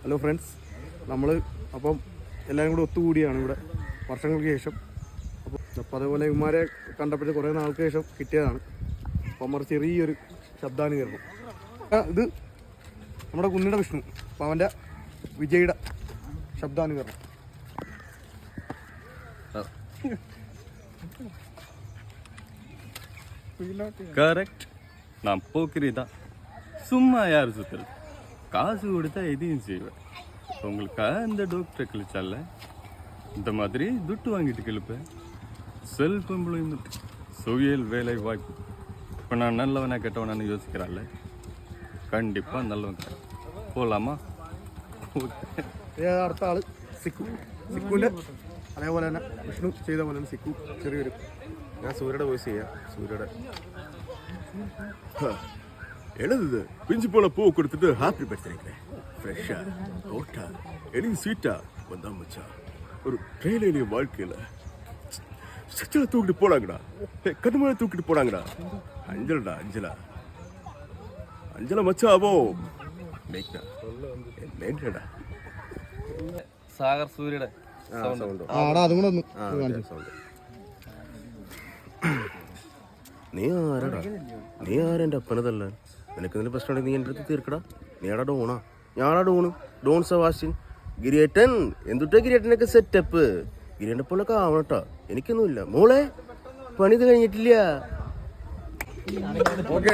Hello friends, നമ്മൾ അപ്പം എല്ലാവരും കൂടി ഒത്തുകൂടിയാണ് ഇവിടെ വർഷങ്ങൾക്ക് ശേഷം. അപ്പോൾ അതേപോലെ ഇവന്മാരെ കണ്ടപ്പോൾ കുറേ നാൾക്ക് ശേഷം കിട്ടിയതാണ്. അപ്പം അവർ ചെറിയൊരു ശബ്ദാനുകരണം. ഇത് നമ്മുടെ കുന്നിയുടെ വിഷ്ണു, അപ്പം അവൻ്റെ വിജയുടെ ശബ്ദാനുകരണം. கரெக்ட். நான் போக்கிறதா சும்மா யார் சுத்தல், காசு கொடுத்தா எதையும் செய்வேன். உங்களுக்காக இந்த டாக்டரை கிழிச்சால இந்த மாதிரி துட்டு வாங்கிட்டு கிழிப்பேன். செல்ஃப் எம்ப்ளாய்மெண்ட், சுயல் வேலை வாய்ப்பு. இப்போ நான் நல்லவனா கெட்டவனான்னு யோசிக்கிறாள், கண்டிப்பாக நல்லவன் போகலாமா? അടുത്ത ആള് സിക്കു. സിക്കുവിൻ്റെ അതേപോലെ തന്നെ വിഷ്ണു ചെയ്ത പോലെ തന്നെ സിക്കു ചെറിയൊരു. ഞാൻ സൂര്യയുടെ വോയിസ് ചെയ്യാം. സൂര്യയുടെ எழுதுது பிஞ்சு போல பூ கொடுத்துட்டு ஹாப்பி பர்த்டே ஃப்ரெஷ்ஷா ஹோட்டா எனக்கு ஸ்வீட்டா வந்தா மச்சான். ஒரு ட்ரெயினிய வாழ்க்கையில் சச்சலை தூக்கிட்டு போனாங்கடா, கடுமையை தூக்கிட்டு போனாங்கடா. அஞ்சலடா அஞ்சலா அஞ்சலா மச்சாவோ மேடா സാഗർ സൂര്യയുടെ സൗണ്ട്. അതും കൂടെ ഒന്ന് നീ ആരാടാ? നീ ആരെൻ്റെ അപ്പനതല്ല. നിനക്ക് എന്തെങ്കിലും പ്രശ്നമുണ്ടെങ്കിൽ നീ എൻ്റെ അടുത്ത് തീർക്കടാ. നീയാടാ ഡോണാ, ഞാനാ ഡോണ്. Don Sebastian ഗിരിയേട്ടൻ. എന്തുട്ടാ ഗിരിയേട്ടനൊക്കെ സെറ്റപ്പ്? ഗിരിയേട്ടനെ പോലൊക്കെ ആവണട്ടാ. എനിക്കൊന്നുമില്ല മോളെ, പണി ഇത് കഴിഞ്ഞിട്ടില്ല. ഓക്കെ.